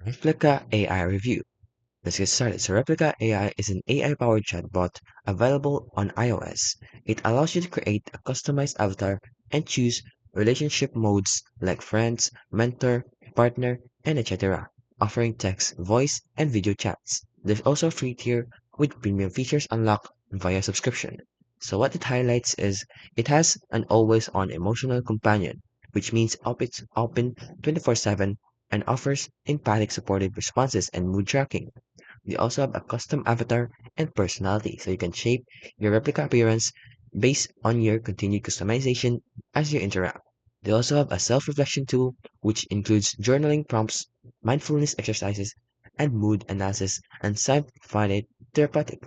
Replika AI review. Let's get started. So Replika AI is an AI-powered chatbot available on iOS. It allows you to create a customized avatar and choose relationship modes like friends, mentor, partner, and etc., offering text, voice, and video chats. There's also a free tier with premium features unlocked via subscription. So what it highlights is it has an always-on emotional companion, which means it's open 24/7 and offers empathic supportive responses and mood tracking. They also have a custom avatar and personality, so you can shape your replica appearance based on your continued customization as you interact. They also have a self-reflection tool, which includes journaling prompts, mindfulness exercises, and mood analysis, and some find it therapeutic.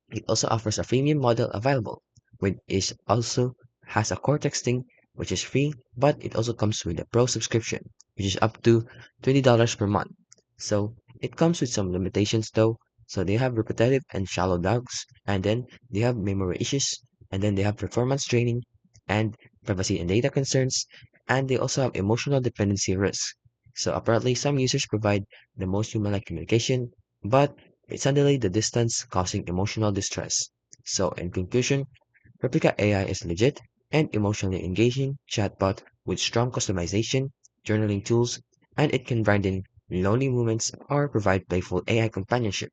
It also offers a freemium model available, which is also has a core texting, which is free, but it also comes with a pro subscription, which is up to $20 per month. So it comes with some limitations though. So they have repetitive and shallow dogs, and then they have memory issues, and then they have performance training, and privacy and data concerns, and they also have emotional dependency risks. So apparently some users provide the most human-like communication, but it's suddenly the distance causing emotional distress. So, in conclusion, Replika AI is legit and emotionally engaging chatbot with strong customization, journaling tools, and it can brighten lonely moments or provide playful AI companionship.